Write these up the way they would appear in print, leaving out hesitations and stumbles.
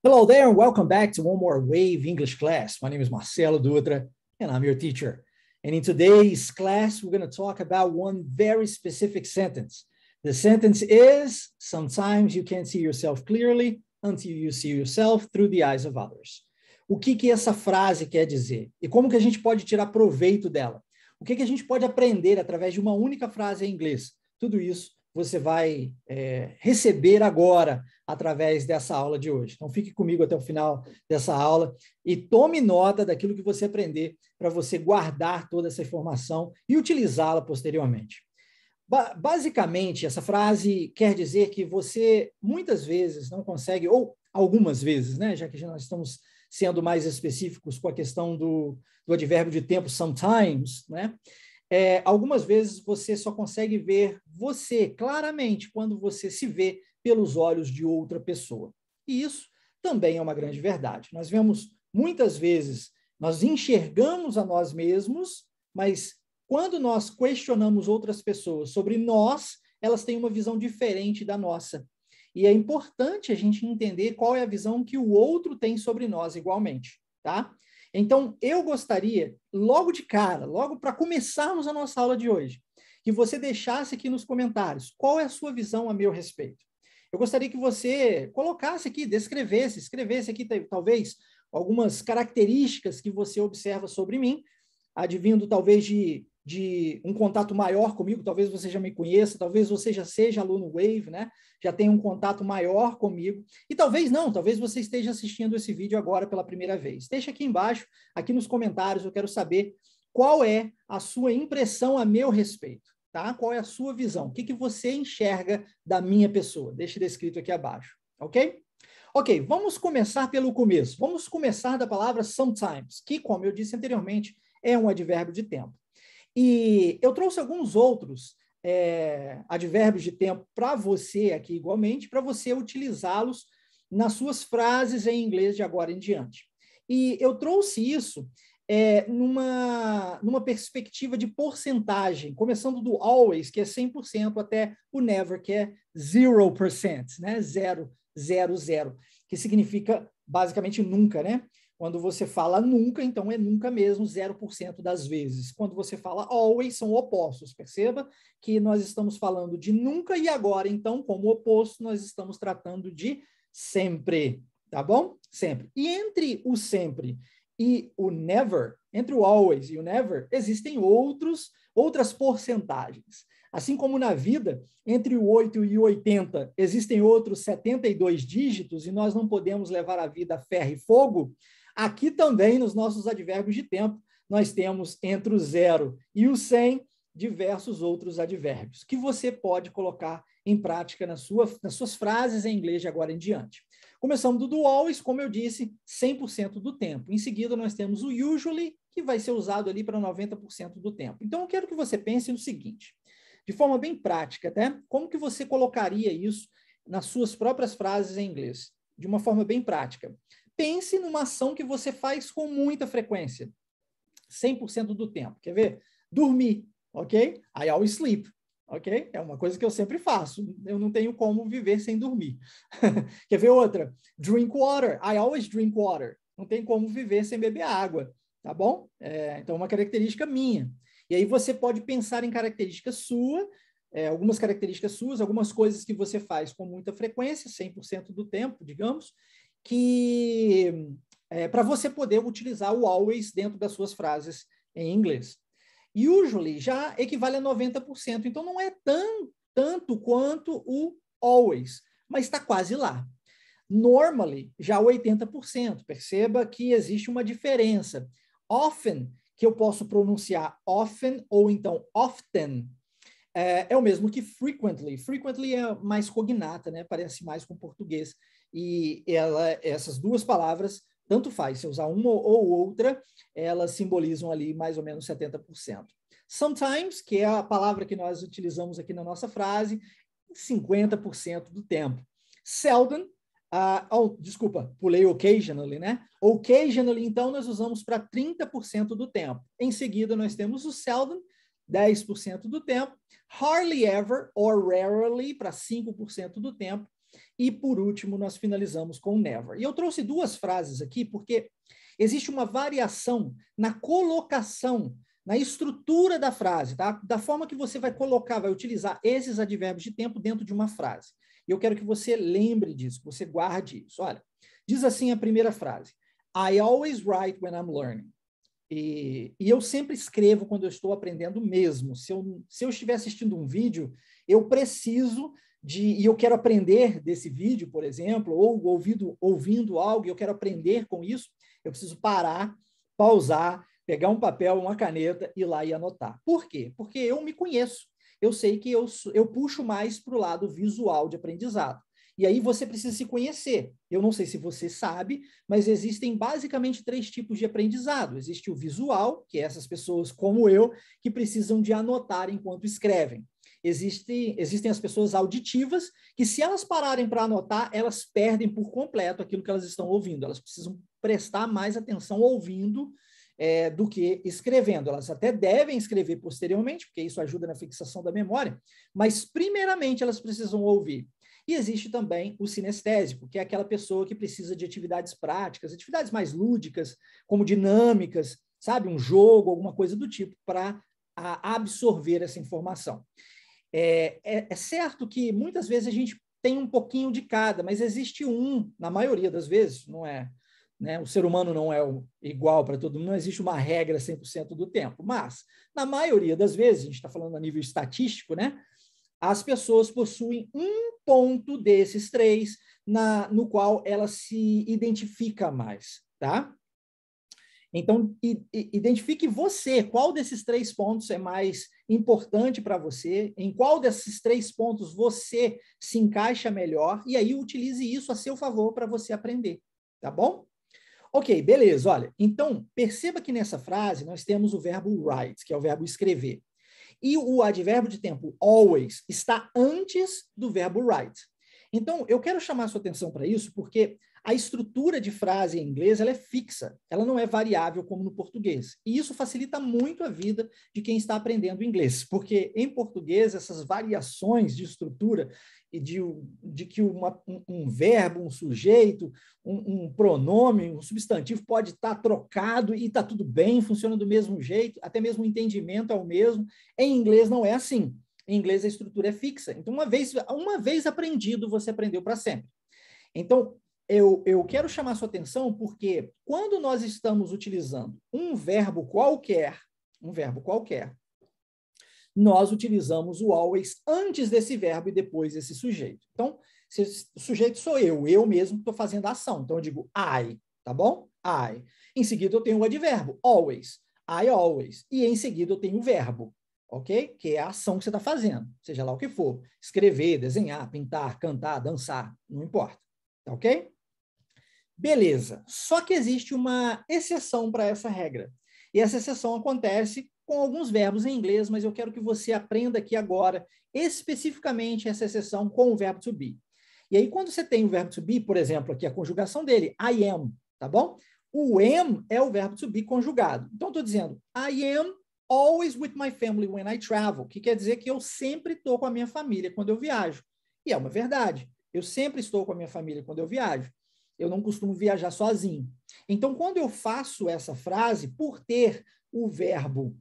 Hello there, and welcome back to one more Wave English class. My name is Marcelo Dutra, and I'm your teacher. And in today's class, we're going to talk about one very specific sentence. The sentence is, sometimes you can't see yourself clearly until you see yourself through the eyes of others. O que essa frase quer dizer? E como que a gente pode tirar proveito dela? O que a gente pode aprender através de uma única frase em inglês? Tudo isso você vai receber agora através dessa aula de hoje. Então, fique comigo até o final dessa aula e tome nota daquilo que você aprender para você guardar toda essa informação e utilizá-la posteriormente. Basicamente, essa frase quer dizer que você muitas vezes não consegue, ou algumas vezes, né, já que nós estamos sendo mais específicos com a questão do advérbio de tempo sometimes, né? Algumas vezes você só consegue ver você claramente quando você se vê pelos olhos de outra pessoa. E isso também é uma grande verdade. Nós vemos muitas vezes, nós enxergamos a nós mesmos, mas quando nós questionamos outras pessoas sobre nós, elas têm uma visão diferente da nossa. E é importante a gente entender qual é a visão que o outro tem sobre nós igualmente, tá? Então, eu gostaria, logo de cara, logo para começarmos a nossa aula de hoje, que você deixasse aqui nos comentários qual é a sua visão a meu respeito. Eu gostaria que você colocasse aqui, escrevesse aqui talvez algumas características que você observa sobre mim, advindo talvez de um contato maior comigo, talvez você já me conheça, talvez você já seja aluno Wave, né? Já tenha um contato maior comigo, e talvez não, talvez você esteja assistindo esse vídeo agora pela primeira vez. Deixa aqui embaixo, aqui nos comentários, eu quero saber qual é a sua impressão a meu respeito, tá? Qual é a sua visão? O que você enxerga da minha pessoa? Deixa descrito aqui abaixo, ok? Ok, vamos começar pelo começo. Vamos começar da palavra sometimes, que, como eu disse anteriormente, é um advérbio de tempo. E eu trouxe alguns outros advérbios de tempo para você aqui igualmente, para você utilizá-los nas suas frases em inglês de agora em diante. E eu trouxe isso numa perspectiva de porcentagem, começando do always, que é 100%, até o never, que é 0%, né? 0, 0, 0, que significa basicamente nunca, né? Quando você fala nunca, então é nunca mesmo, 0% das vezes. Quando você fala always, são opostos. Perceba que nós estamos falando de nunca e agora, então, como oposto, nós estamos tratando de sempre, tá bom? Sempre. E entre o sempre e o never, entre o always e o never, existem outras porcentagens. Assim como na vida, entre o 8 e o 80, existem outros 72 dígitos e nós não podemos levar a vida a ferro e fogo, aqui também, nos nossos advérbios de tempo, nós temos entre o 0 e o 100 diversos outros advérbios que você pode colocar em prática nas suas frases em inglês de agora em diante. Começando do always, como eu disse, 100% do tempo. Em seguida, nós temos o usually, que vai ser usado ali para 90% do tempo. Então, eu quero que você pense no seguinte, de forma bem prática, né? Como que você colocaria isso nas suas próprias frases em inglês? De uma forma bem prática. Pense numa ação que você faz com muita frequência, 100% do tempo. Quer ver? Dormir, ok? I always sleep, ok? É uma coisa que eu sempre faço. Eu não tenho como viver sem dormir. Quer ver outra? Drink water. I always drink water. Não tem como viver sem beber água, tá bom? Então, é uma característica minha. E aí você pode pensar em características suas, algumas características suas, algumas coisas que você faz com muita frequência, 100% do tempo, digamos, que para você poder utilizar o always dentro das suas frases em inglês. Usually já equivale a 90%, então não é tanto quanto o always, mas está quase lá. Normally, já 80%. Perceba que existe uma diferença. Often, que eu posso pronunciar often ou então often, é o mesmo que frequently. Frequently é mais cognata, né? Parece mais com português. E essas duas palavras, tanto faz, se usar uma ou outra, elas simbolizam ali mais ou menos 70%. Sometimes, que é a palavra que nós utilizamos aqui na nossa frase, 50% do tempo. Seldom, desculpa, pulei occasionally, né? Occasionally, então, nós usamos para 30% do tempo. Em seguida, nós temos o seldom, 10% do tempo. Hardly ever, or rarely, para 5% do tempo. E, por último, nós finalizamos com never. E eu trouxe duas frases aqui porque existe uma variação na colocação, na estrutura da frase, tá? Da forma que você vai colocar, vai utilizar esses advérbios de tempo dentro de uma frase. E eu quero que você lembre disso, que você guarde isso. Olha, diz assim a primeira frase. I always write when I'm learning. E eu sempre escrevo quando eu estou aprendendo mesmo. Se eu estiver assistindo um vídeo, eu preciso e eu quero aprender desse vídeo, por exemplo, ou ouvindo algo e eu quero aprender com isso, eu preciso parar, pausar, pegar um papel, uma caneta, ir lá e anotar. Por quê? Porque eu me conheço. Eu sei que eu puxo mais para o lado visual de aprendizado. E aí você precisa se conhecer. Eu não sei se você sabe, mas existem basicamente 3 tipos de aprendizado. Existe o visual, que é essas pessoas como eu, que precisam de anotar enquanto escrevem. Existem as pessoas auditivas, que se elas pararem para anotar, elas perdem por completo aquilo que elas estão ouvindo. Elas precisam prestar mais atenção ouvindo do que escrevendo. Elas até devem escrever posteriormente, porque isso ajuda na fixação da memória, mas primeiramente elas precisam ouvir. E existe também o sinestésico, que é aquela pessoa que precisa de atividades práticas, atividades mais lúdicas, como dinâmicas, sabe? Um jogo, alguma coisa do tipo, para absorver essa informação. É certo que muitas vezes a gente tem um pouquinho de cada, mas existe na maioria das vezes, não é, né? O ser humano não é igual para todo mundo, não existe uma regra 100% do tempo, mas na maioria das vezes, a gente está falando a nível estatístico, né? As pessoas possuem um ponto desses 3 no qual ela se identifica mais, tá? Então, identifique você, qual desses 3 pontos é mais importante para você, em qual desses 3 pontos você se encaixa melhor, e aí utilize isso a seu favor para você aprender, tá bom? Ok, beleza, olha, então, perceba que nessa frase nós temos o verbo write, que é o verbo escrever. E o advérbio de tempo always está antes do verbo write. Então, eu quero chamar a sua atenção para isso, porque a estrutura de frase em inglês ela é fixa, ela não é variável como no português. E isso facilita muito a vida de quem está aprendendo inglês, porque em português essas variações de estrutura e de que um verbo, um sujeito, um pronome, um substantivo pode estar trocado e está tudo bem, funciona do mesmo jeito, até mesmo o entendimento é o mesmo. Em inglês não é assim. Em inglês a estrutura é fixa. Então, uma vez aprendido, você aprendeu para sempre. Então, eu quero chamar a sua atenção porque quando nós estamos utilizando um verbo qualquer, nós utilizamos o always antes desse verbo e depois desse sujeito. Então, o sujeito sou eu mesmo que estou fazendo a ação. Então, eu digo I, tá bom? I. Em seguida, eu tenho o advérbio, always. I always. E em seguida, eu tenho o verbo, ok? Que é a ação que você está fazendo, seja lá o que for. Escrever, desenhar, pintar, cantar, dançar, não importa. Tá ok? Beleza. Só que existe uma exceção para essa regra. E essa exceção acontece com alguns verbos em inglês, mas eu quero que você aprenda aqui agora, especificamente essa exceção com o verbo to be. E aí, quando você tem o verbo to be, por exemplo, aqui a conjugação dele, I am, tá bom? O am é o verbo to be conjugado. Então, estou dizendo, I am always with my family when I travel, que quer dizer que eu sempre estou com a minha família quando eu viajo. E é uma verdade. Eu sempre estou com a minha família quando eu viajo. Eu não costumo viajar sozinho. Então, quando eu faço essa frase, por ter o verbo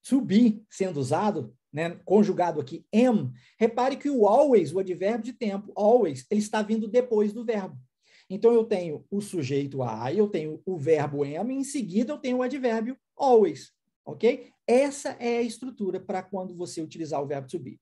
to be sendo usado, né, conjugado aqui, am, repare que o always, o advérbio de tempo, always, ele está vindo depois do verbo. Então, eu tenho o sujeito I, eu tenho o verbo am, e em seguida eu tenho o advérbio always, ok? Essa é a estrutura para quando você utilizar o verbo to be.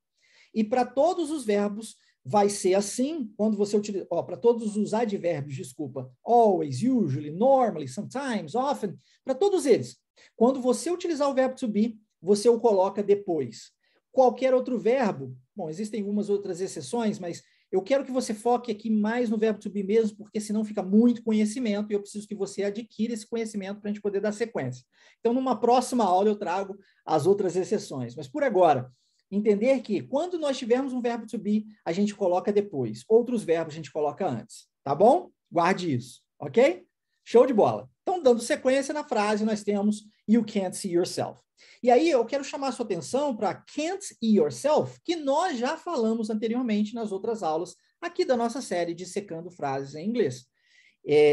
E para todos os verbos, vai ser assim quando você utiliza, para todos os advérbios, desculpa, always, usually, normally, sometimes, often, para todos eles. Quando você utilizar o verbo to be, você o coloca depois. Qualquer outro verbo, bom, existem algumas outras exceções, mas eu quero que você foque aqui mais no verbo to be mesmo, porque senão fica muito conhecimento e eu preciso que você adquira esse conhecimento para a gente poder dar sequência. Então, numa próxima aula eu trago as outras exceções, mas por agora, entender que quando nós tivermos um verbo to be, a gente coloca depois. Outros verbos a gente coloca antes. Tá bom? Guarde isso. Ok? Show de bola. Então, dando sequência na frase, nós temos you can't see yourself. E aí, eu quero chamar a sua atenção para can't see yourself, que nós já falamos anteriormente nas outras aulas aqui da nossa série Dissecando Frases em Inglês.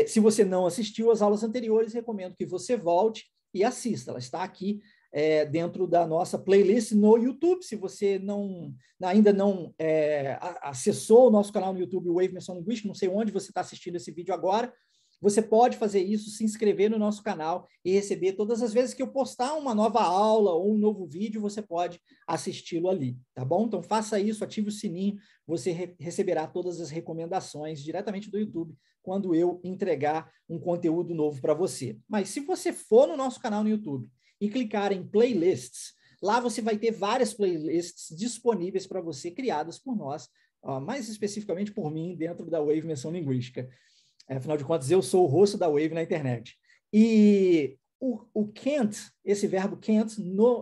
Se você não assistiu às aulas anteriores, recomendo que você volte e assista. Ela está aqui dentro da nossa playlist no YouTube. Se você ainda não acessou o nosso canal no YouTube, Wave Imersão Linguística, não sei onde você está assistindo esse vídeo agora, você pode fazer isso, se inscrever no nosso canal e receber todas as vezes que eu postar uma nova aula ou um novo vídeo, você pode assisti-lo ali, tá bom? Então faça isso, ative o sininho, você receberá todas as recomendações diretamente do YouTube quando eu entregar um conteúdo novo para você. Mas se você for no nosso canal no YouTube e clicar em playlists, lá você vai ter várias playlists disponíveis para você, criadas por nós, mais especificamente por mim, dentro da Wave Imersão Linguística. Afinal de contas, eu sou o rosto da Wave na internet. E o can't, esse verbo can't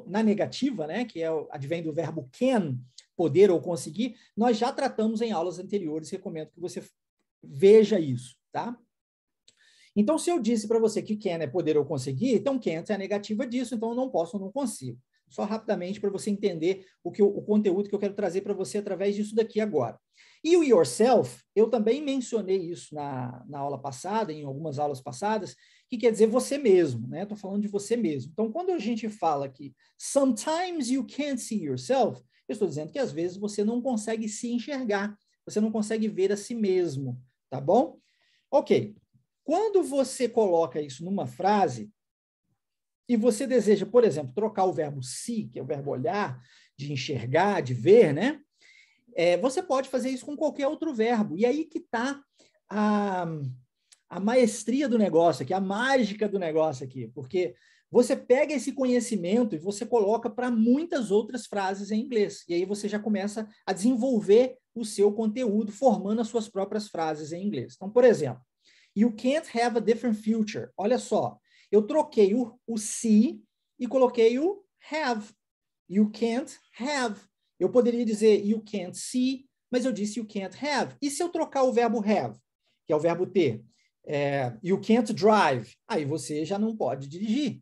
na negativa, né, que advém do verbo can, poder ou conseguir, nós já tratamos em aulas anteriores, recomendo que você veja isso, tá? Então, se eu disse para você que can é poder ou conseguir, então can't é a negativa disso, então eu não posso ou não consigo. Só rapidamente para você entender o conteúdo que eu quero trazer para você através disso daqui agora. E o yourself, eu também mencionei isso na aula passada, em algumas aulas passadas, que quer dizer você mesmo, né? Estou falando de você mesmo. Então, quando a gente fala que sometimes you can't see yourself, eu estou dizendo que às vezes você não consegue se enxergar, você não consegue ver a si mesmo, tá bom? Ok. Quando você coloca isso numa frase, e você deseja, por exemplo, trocar o verbo see, que é o verbo olhar, de enxergar, de ver, né? Você pode fazer isso com qualquer outro verbo. E aí que está a maestria do negócio aqui, a mágica do negócio aqui. Porque você pega esse conhecimento e você coloca para muitas outras frases em inglês. E aí você já começa a desenvolver o seu conteúdo, formando as suas próprias frases em inglês. Então, por exemplo, you can't have a different future. Olha só. Eu troquei o see e coloquei o have. You can't have. Eu poderia dizer you can't see, mas eu disse you can't have. E se eu trocar o verbo have, que é o verbo ter, you can't drive, aí você já não pode dirigir.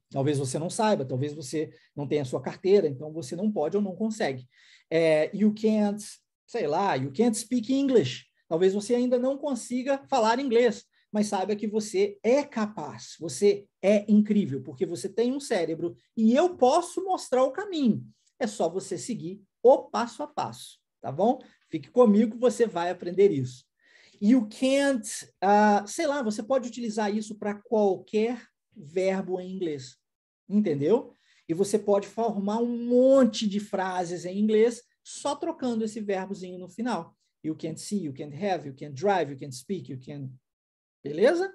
Talvez você não saiba, talvez você não tenha a sua carteira, então você não pode ou não consegue. You can't, sei lá, you can't speak English. Talvez você ainda não consiga falar inglês, mas saiba que você é capaz, você é incrível, porque você tem um cérebro e eu posso mostrar o caminho. É só você seguir o passo a passo, tá bom? Fique comigo, você vai aprender isso. You can't, sei lá, você pode utilizar isso para qualquer verbo em inglês, entendeu? E você pode formar um monte de frases em inglês só trocando esse verbozinho no final. You can't see, you can't have, you can't drive, you can't speak, you can... Beleza?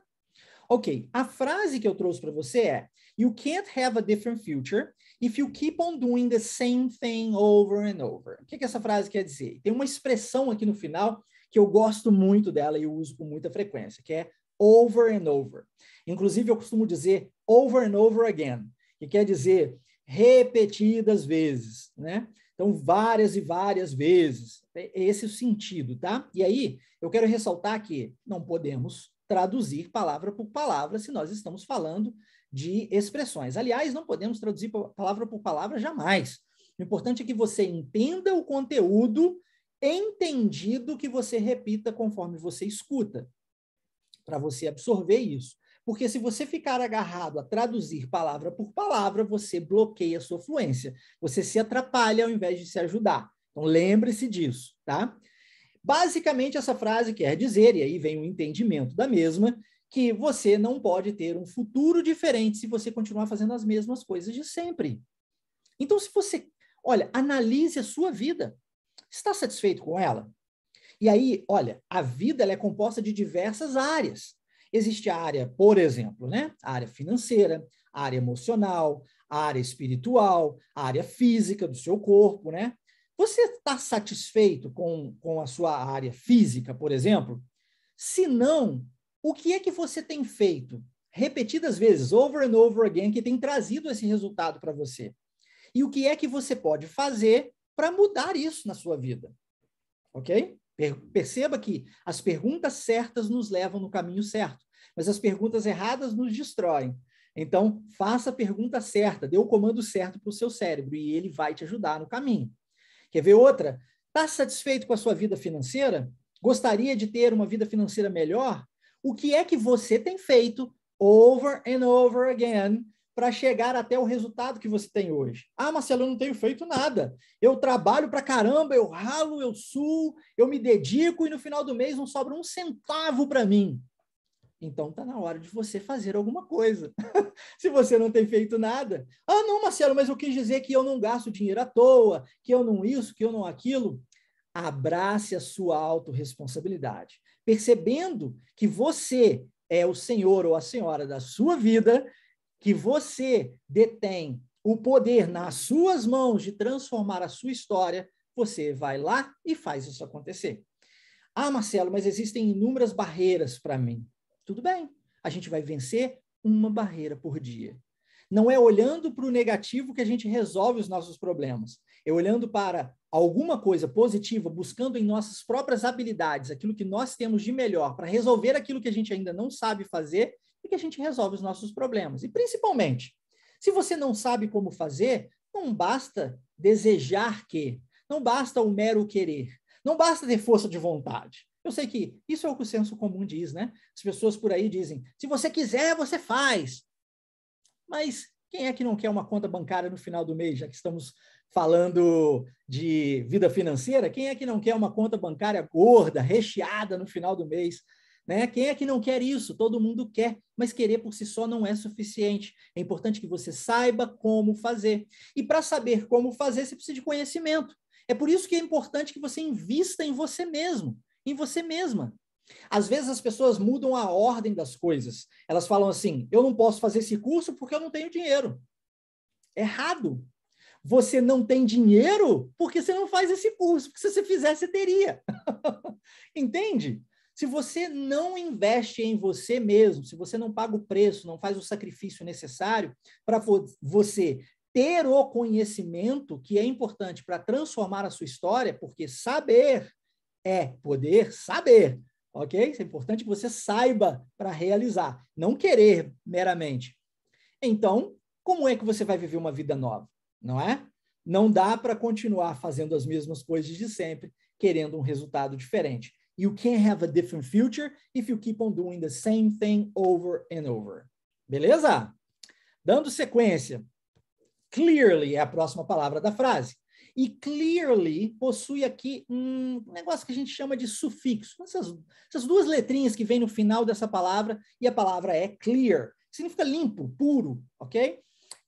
Ok, a frase que eu trouxe para você é you can't have a different future if you keep on doing the same thing over and over. O que essa frase quer dizer? Tem uma expressão aqui no final que eu gosto muito dela e eu uso com muita frequência, que é over and over. Inclusive, eu costumo dizer over and over again, que quer dizer repetidas vezes, né? Então, várias e várias vezes. Esse é o sentido, tá? E aí, eu quero ressaltar que não podemos traduzir palavra por palavra se nós estamos falando de expressões. Aliás, não podemos traduzir palavra por palavra jamais. O importante é que você entenda o conteúdo, entendido que você repita conforme você escuta, para você absorver isso. Porque se você ficar agarrado a traduzir palavra por palavra, você bloqueia a sua fluência. Você se atrapalha ao invés de se ajudar. Então, lembre-se disso, tá? Basicamente, essa frase quer dizer, e aí vem o entendimento da mesma, que você não pode ter um futuro diferente se você continuar fazendo as mesmas coisas de sempre. Então, se você, olha, analise a sua vida. Está satisfeito com ela? E aí, olha, a vida ela é composta de diversas áreas. Existe a área, por exemplo, né? A área financeira, a área emocional, a área espiritual, a área física do seu corpo, né? Você está satisfeito com a sua área física, por exemplo? Se não, o que é que você tem feito repetidas vezes, over and over again, que tem trazido esse resultado para você? E o que é que você pode fazer para mudar isso na sua vida? Ok? Perceba que as perguntas certas nos levam no caminho certo, mas as perguntas erradas nos destroem. Então, faça a pergunta certa, dê o comando certo para o seu cérebro e ele vai te ajudar no caminho. Quer ver outra? Está satisfeito com a sua vida financeira? Gostaria de ter uma vida financeira melhor? O que é que você tem feito over and over again para chegar até o resultado que você tem hoje? Ah, Marcelo, eu não tenho feito nada. Eu trabalho para caramba, eu ralo, eu suo, eu me dedico e no final do mês não sobra um centavo para mim. Então está na hora de você fazer alguma coisa. Se você não tem feito nada. Ah, não, Marcelo, mas eu quis dizer que eu não gasto dinheiro à toa, que eu não isso, que eu não aquilo. Abrace a sua autorresponsabilidade, percebendo que você é o senhor ou a senhora da sua vida, que você detém o poder nas suas mãos de transformar a sua história, você vai lá e faz isso acontecer. Ah, Marcelo, mas existem inúmeras barreiras para mim. Tudo bem, a gente vai vencer uma barreira por dia. Não é olhando para o negativo que a gente resolve os nossos problemas. É olhando para alguma coisa positiva, buscando em nossas próprias habilidades aquilo que nós temos de melhor para resolver aquilo que a gente ainda não sabe fazer e que a gente resolve os nossos problemas. E principalmente, se você não sabe como fazer, não basta desejar que, não basta o mero querer, não basta ter força de vontade. Eu sei que isso é o que o senso comum diz, né? As pessoas por aí dizem, se você quiser, você faz. Mas quem é que não quer uma conta bancária no final do mês, já que estamos falando de vida financeira? Quem é que não quer uma conta bancária gorda, recheada no final do mês? Né? Quem é que não quer isso? Todo mundo quer, mas querer por si só não é suficiente. É importante que você saiba como fazer. E para saber como fazer, você precisa de conhecimento. É por isso que é importante que você invista em você mesmo, em você mesma. Às vezes as pessoas mudam a ordem das coisas. Elas falam assim, eu não posso fazer esse curso porque eu não tenho dinheiro. Errado. Você não tem dinheiro porque você não faz esse curso, porque se você fizesse, você teria. Entende? Se você não investe em você mesmo, se você não paga o preço, não faz o sacrifício necessário para você ter o conhecimento que é importante para transformar a sua história, porque saber é poder saber. Ok? Isso é importante que você saiba para realizar, não querer meramente. Então, como é que você vai viver uma vida nova? Não é? Não dá para continuar fazendo as mesmas coisas de sempre, querendo um resultado diferente. You can't have a different future if you keep on doing the same thing over and over. Beleza? Dando sequência. Clearly é a próxima palavra da frase. E clearly possui aqui um negócio que a gente chama de sufixo. Essas duas letrinhas que vêm no final dessa palavra, e a palavra é clear. Significa limpo, puro, ok?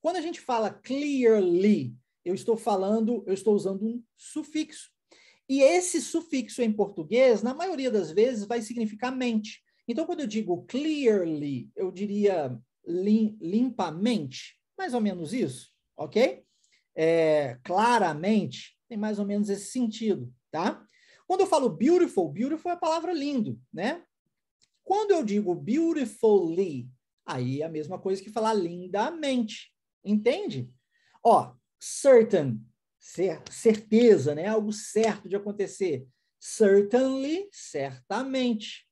Quando a gente fala clearly, eu estou usando um sufixo. E esse sufixo em português, na maioria das vezes, vai significar mente. Então, quando eu digo clearly, eu diria limpamente, mais ou menos isso, ok? Claramente, tem mais ou menos esse sentido, tá? Quando eu falo beautiful, beautiful é a palavra lindo, né? Quando eu digo beautifully, aí é a mesma coisa que falar lindamente, entende? Ó, certain, certeza, né? Algo certo de acontecer. Certainly, certamente.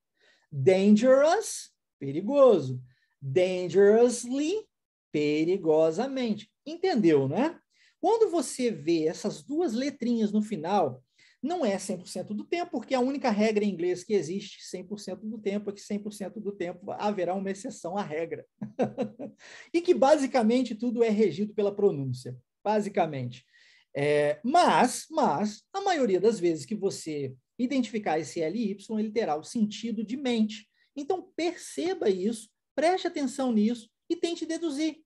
Dangerous, perigoso. Dangerously, perigosamente. Entendeu, né? Quando você vê essas duas letrinhas no final, não é 100% do tempo, porque a única regra em inglês que existe 100% do tempo é que 100% do tempo haverá uma exceção à regra. E que basicamente tudo é regido pela pronúncia, basicamente. Mas, a maioria das vezes que você identificar esse LY, ele terá o sentido de mente. Então, perceba isso, preste atenção nisso e tente deduzir.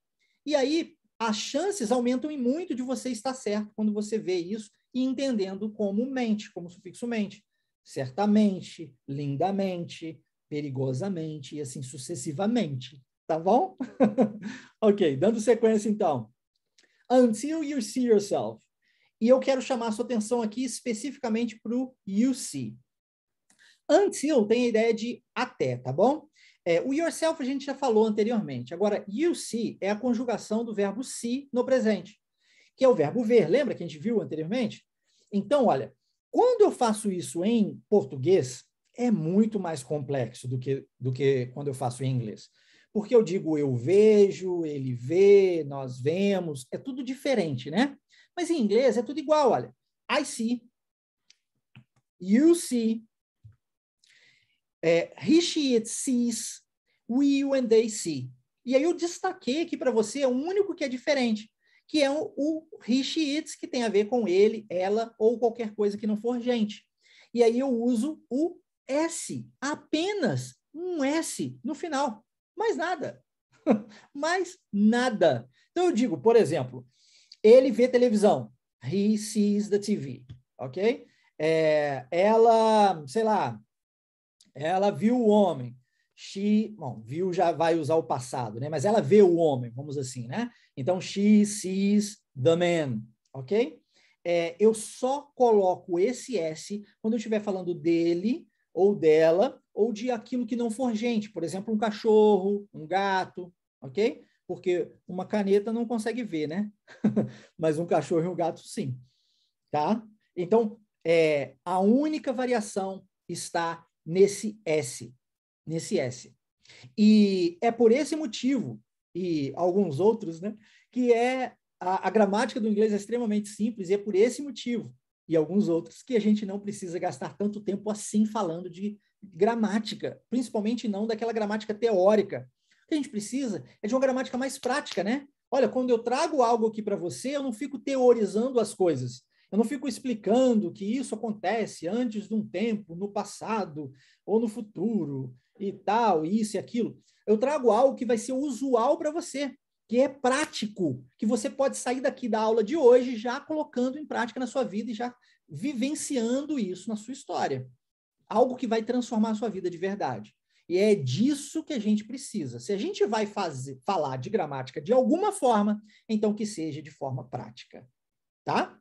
E aí, as chances aumentam em muito de você estar certo quando você vê isso e entendendo como mente, como sufixo mente. Certamente, lindamente, perigosamente e assim sucessivamente. Tá bom? Ok, dando sequência então. Until you see yourself. E eu quero chamar a sua atenção aqui especificamente para o you see. Until tem a ideia de até, tá bom? O yourself a gente já falou anteriormente. Agora, you see é a conjugação do verbo see no presente, que é o verbo ver. Lembra que a gente viu anteriormente? Então, olha, quando eu faço isso em português, é muito mais complexo do que quando eu faço em inglês. Porque eu digo eu vejo, ele vê, nós vemos, é tudo diferente, né? Mas em inglês é tudo igual, olha. I see, you see, he, she, it sees, we, you and they see. E aí eu destaquei aqui para você o único que é diferente, que é o he, she, it, que tem a ver com ele, ela ou qualquer coisa que não for gente. E aí eu uso o S, apenas um S no final, mais nada. Mais nada. Então eu digo, por exemplo, ele vê televisão, he sees the TV, ok? Ela, sei lá, ela viu o homem, bom, viu já vai usar o passado, né? Mas ela vê o homem, vamos assim, né? Então, she sees the man, ok? Eu só coloco esse S quando eu estiver falando dele ou dela ou de aquilo que não for gente, por exemplo, um cachorro, um gato, ok? Porque uma caneta não consegue ver, né? Mas um cachorro e um gato, sim, tá? Então, a única variação está nesse S. E é por esse motivo, e alguns outros, né, que a gramática do inglês é extremamente simples, e é por esse motivo, e alguns outros, que a gente não precisa gastar tanto tempo assim falando de gramática, principalmente não daquela gramática teórica. O que a gente precisa é de uma gramática mais prática, né? Olha, quando eu trago algo aqui para você, eu não fico teorizando as coisas. Eu não fico explicando que isso acontece antes de um tempo, no passado ou no futuro e tal, isso e aquilo. Eu trago algo que vai ser usual para você, que é prático, que você pode sair daqui da aula de hoje já colocando em prática na sua vida e já vivenciando isso na sua história. Algo que vai transformar a sua vida de verdade. E é disso que a gente precisa. Se a gente vai falar de gramática de alguma forma, então que seja de forma prática. Tá?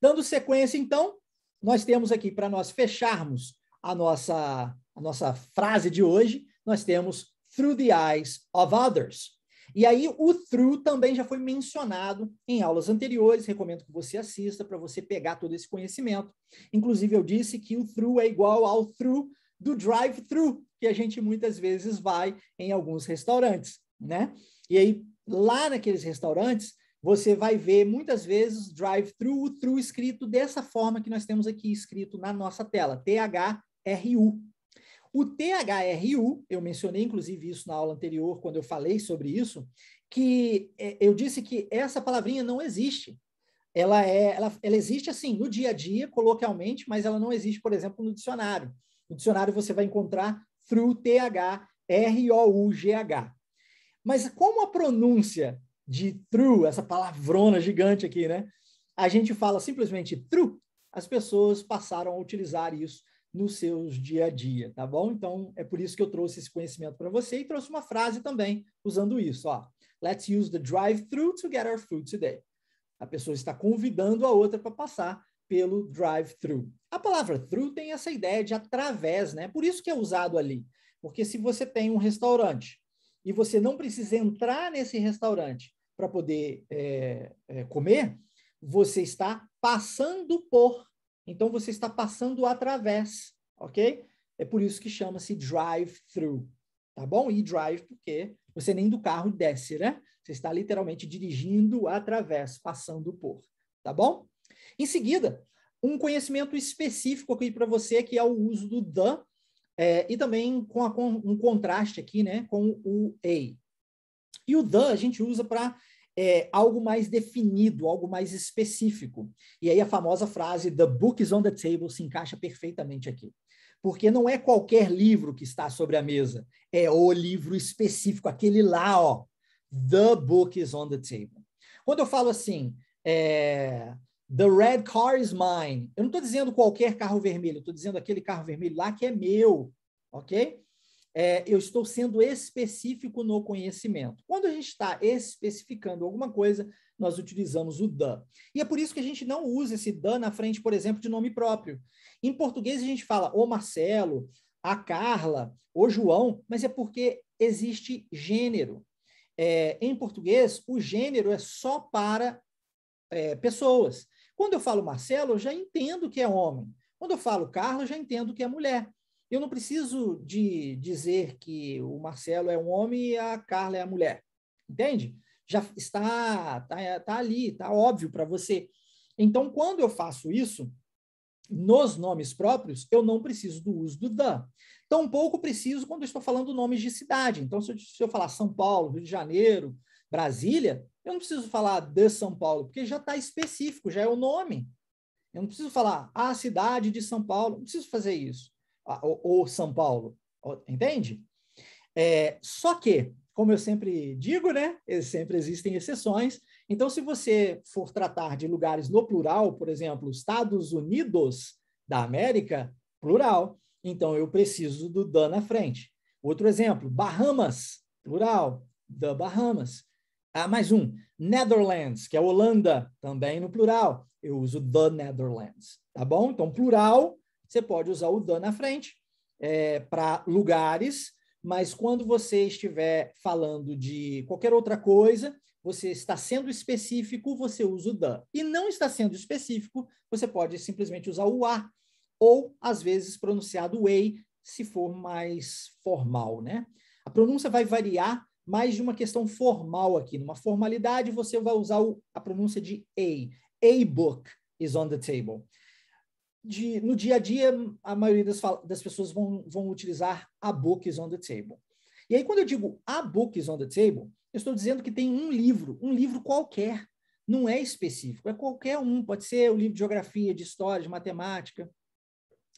Dando sequência, então, nós temos aqui, para nós fecharmos a nossa frase de hoje, nós temos through the eyes of others. E aí, o through também já foi mencionado em aulas anteriores, recomendo que você assista para você pegar todo esse conhecimento. Inclusive, eu disse que o through é igual ao through do drive-thru, que a gente muitas vezes vai em alguns restaurantes, né? E aí, lá naqueles restaurantes, você vai ver muitas vezes drive-thru, o thru escrito dessa forma que nós temos aqui escrito na nossa tela, T-H-R-U. O T-H-R-U, eu mencionei inclusive isso na aula anterior, quando eu falei sobre isso, que eu disse que essa palavrinha não existe. Ela existe assim, no dia a dia, coloquialmente, mas ela não existe, por exemplo, no dicionário. No dicionário você vai encontrar through, T-H-R-O-U-G-H. Mas como a pronúncia de through, essa palavrona gigante aqui, né? A gente fala simplesmente through, as pessoas passaram a utilizar isso nos seus dia a dia, tá bom? Então, é por isso que eu trouxe esse conhecimento para você e trouxe uma frase também usando isso, ó. Let's use the drive-thru to get our food today. A pessoa está convidando a outra para passar pelo drive-thru. A palavra through tem essa ideia de através, né? Por isso que é usado ali. Porque se você tem um restaurante e você não precisa entrar nesse restaurante para poder comer, você está passando por. Então, você está passando através, ok? É por isso que chama-se drive-thru, tá bom? E drive porque você nem do carro desce, né? Você está literalmente dirigindo através, passando por, tá bom? Em seguida, um conhecimento específico aqui para você, que é o uso do the, e também com um contraste aqui, né, com o a. E o the a gente usa para algo mais definido, algo mais específico. E aí a famosa frase, the book is on the table, se encaixa perfeitamente aqui. Porque não é qualquer livro que está sobre a mesa, é o livro específico, aquele lá, ó. The book is on the table. Quando eu falo assim, the red car is mine, eu não estou dizendo qualquer carro vermelho, eu estou dizendo aquele carro vermelho lá que é meu, ok? Eu estou sendo específico no conhecimento. Quando a gente está especificando alguma coisa, nós utilizamos o the. E é por isso que a gente não usa esse the na frente, por exemplo, de nome próprio. Em português, a gente fala o Marcelo, a Carla, o João, mas é porque existe gênero. Em português, o gênero é só para pessoas. Quando eu falo Marcelo, eu já entendo que é homem. Quando eu falo Carla, eu já entendo que é mulher. Eu não preciso de dizer que o Marcelo é um homem e a Carla é a mulher. Entende? Já está ali, está óbvio para você. Então, quando eu faço isso, nos nomes próprios, eu não preciso do uso do the. Tampouco preciso quando eu estou falando nomes de cidade. Então, se eu falar São Paulo, Rio de Janeiro, Brasília, eu não preciso falar de São Paulo, porque já está específico, já é o nome. Eu não preciso falar a cidade de São Paulo, não preciso fazer isso. Ou São Paulo, entende? Só que, como eu sempre digo, né? Sempre existem exceções. Então, se você for tratar de lugares no plural, por exemplo, Estados Unidos da América, plural, então eu preciso do the na frente. Outro exemplo, Bahamas, plural, the Bahamas. Mais um, Netherlands, que é Holanda, também no plural. Eu uso the Netherlands, tá bom? Então, plural, você pode usar o the na frente para lugares, mas quando você estiver falando de qualquer outra coisa, você está sendo específico, você usa o the. E não está sendo específico, você pode simplesmente usar o a, ou, às vezes, pronunciado o ei, se for mais formal, né? A pronúncia vai variar mais de uma questão formal aqui. Numa formalidade, você vai usar a pronúncia de a. A book is on the table. No dia a dia, a maioria das pessoas vão utilizar a book is on the table. E aí, quando eu digo a book is on the table, eu estou dizendo que tem um livro qualquer. Não é específico, é qualquer um. Pode ser o livro de geografia, de história, de matemática.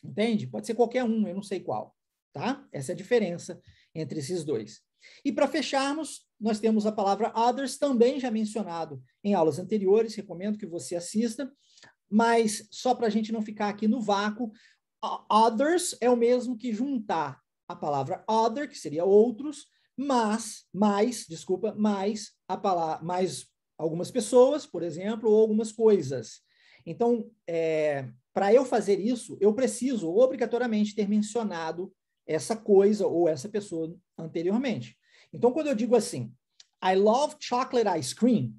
Entende? Pode ser qualquer um, eu não sei qual. Tá? Essa é a diferença entre esses dois. E para fecharmos, nós temos a palavra others, também já mencionado em aulas anteriores, recomendo que você assista, mas só para a gente não ficar aqui no vácuo, others é o mesmo que juntar a palavra other, que seria outros, mais algumas pessoas, por exemplo, ou algumas coisas. Então, para eu fazer isso, eu preciso obrigatoriamente ter mencionado essa coisa ou essa pessoa anteriormente. Então, quando eu digo assim, I love chocolate ice cream,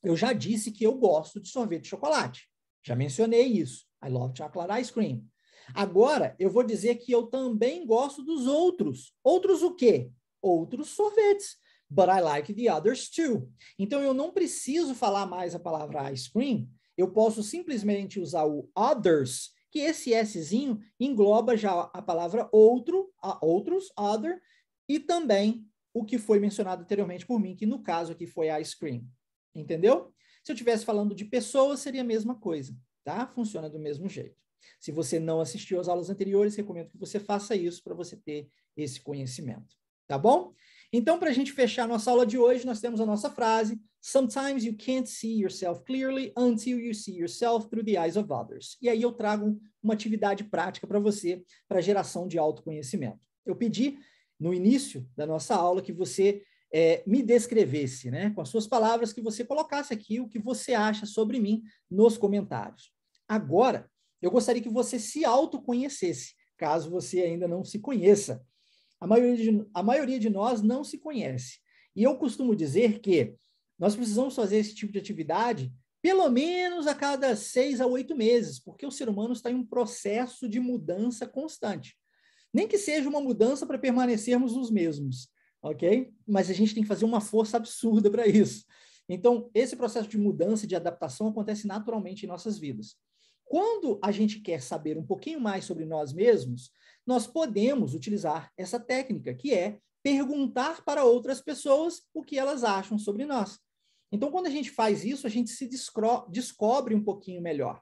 eu já disse que eu gosto de sorvete de chocolate. Já mencionei isso. I love chocolate ice cream. Agora, eu vou dizer que eu também gosto dos outros. Outros o quê? Outros sorvetes. But I like the others too. Então, eu não preciso falar mais a palavra ice cream. Eu posso simplesmente usar o others, que esse Szinho engloba já a palavra outros, other, e também o que foi mencionado anteriormente por mim, que no caso aqui foi ice cream. Entendeu? Se eu estivesse falando de pessoas, seria a mesma coisa, tá? Funciona do mesmo jeito. Se você não assistiu às aulas anteriores, recomendo que você faça isso para você ter esse conhecimento, tá bom? Então, para a gente fechar nossa aula de hoje, nós temos a nossa frase: Sometimes you can't see yourself clearly until you see yourself through the eyes of others. E aí eu trago uma atividade prática para você, para geração de autoconhecimento. Eu pedi, no início da nossa aula, que você me descrevesse, né, com as suas palavras, que você colocasse aqui o que você acha sobre mim nos comentários. Agora, eu gostaria que você se autoconhecesse, caso você ainda não se conheça. A maioria de nós não se conhece. E eu costumo dizer que nós precisamos fazer esse tipo de atividade pelo menos a cada 6 a 8 meses, porque o ser humano está em um processo de mudança constante. Nem que seja uma mudança para permanecermos os mesmos, ok? Mas a gente tem que fazer uma força absurda para isso. Então, esse processo de mudança e de adaptação acontece naturalmente em nossas vidas. Quando a gente quer saber um pouquinho mais sobre nós mesmos, nós podemos utilizar essa técnica, que é perguntar para outras pessoas o que elas acham sobre nós. Então, quando a gente faz isso, a gente se descobre um pouquinho melhor.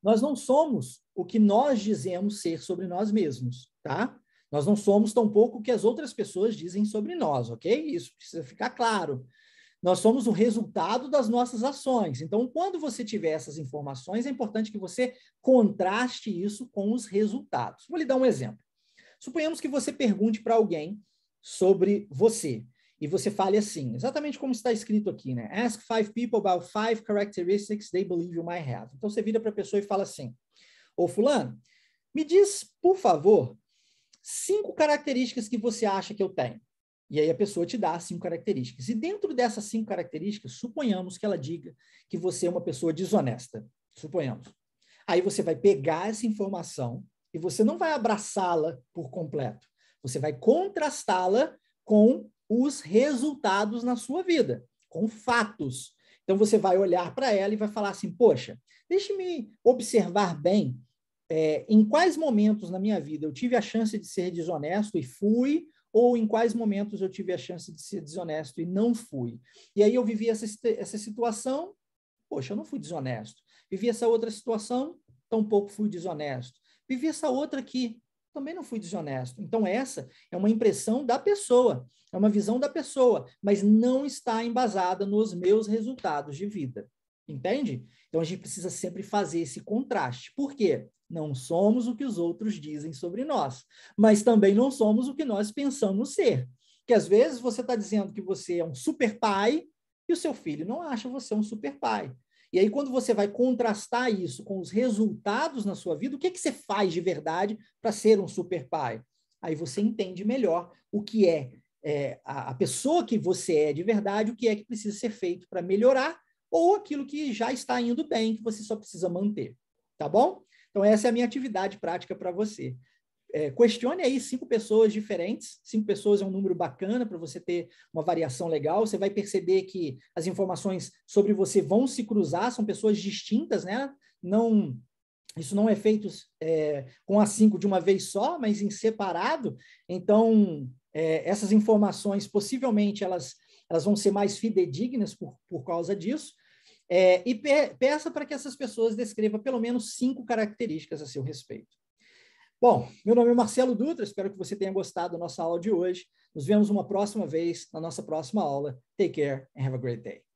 Nós não somos o que nós dizemos ser sobre nós mesmos, tá? Nós não somos tampouco o que as outras pessoas dizem sobre nós, ok? Isso precisa ficar claro. Nós somos o resultado das nossas ações. Então, quando você tiver essas informações, é importante que você contraste isso com os resultados. Vou lhe dar um exemplo. Suponhamos que você pergunte para alguém sobre você. E você fale assim, exatamente como está escrito aqui, né? Ask 5 people about 5 characteristics they believe you might have. Então, você vira para a pessoa e fala assim, ô fulano, me diz, por favor, 5 características que você acha que eu tenho. E aí a pessoa te dá 5 características. E dentro dessas 5 características, suponhamos que ela diga que você é uma pessoa desonesta. Suponhamos. Aí você vai pegar essa informação e você não vai abraçá-la por completo. Você vai contrastá-la com os resultados na sua vida, com fatos. Então, você vai olhar para ela e vai falar assim, poxa, deixe-me observar bem em quais momentos na minha vida eu tive a chance de ser desonesto e fui, ou em quais momentos eu tive a chance de ser desonesto e não fui. E aí eu vivi essa situação, poxa, eu não fui desonesto. Vivi essa outra situação, tampouco fui desonesto. Vivi essa outra aqui, também não fui desonesto. Então, essa é uma impressão da pessoa, é uma visão da pessoa, mas não está embasada nos meus resultados de vida. Entende? Então, a gente precisa sempre fazer esse contraste. Por quê? Não somos o que os outros dizem sobre nós, mas também não somos o que nós pensamos ser. Que às vezes você está dizendo que você é um super pai e o seu filho não acha você um super pai. E aí, quando você vai contrastar isso com os resultados na sua vida, o que você faz de verdade para ser um super pai? Aí você entende melhor o que a pessoa que você é de verdade, o que é que precisa ser feito para melhorar, ou aquilo que já está indo bem, que você só precisa manter. Tá bom? Então, essa é a minha atividade prática para você. Questione aí 5 pessoas diferentes. 5 pessoas é um número bacana para você ter uma variação legal. Você vai perceber que as informações sobre você vão se cruzar, são pessoas distintas, né? Isso não é feito com as 5 de uma vez só, mas em separado. Então, essas informações, possivelmente, elas vão ser mais fidedignas por causa disso. E peça para que essas pessoas descrevam pelo menos 5 características a seu respeito. Bom, meu nome é Marcelo Dutra, espero que você tenha gostado da nossa aula de hoje. Nos vemos uma próxima vez, na nossa próxima aula. Take care and have a great day.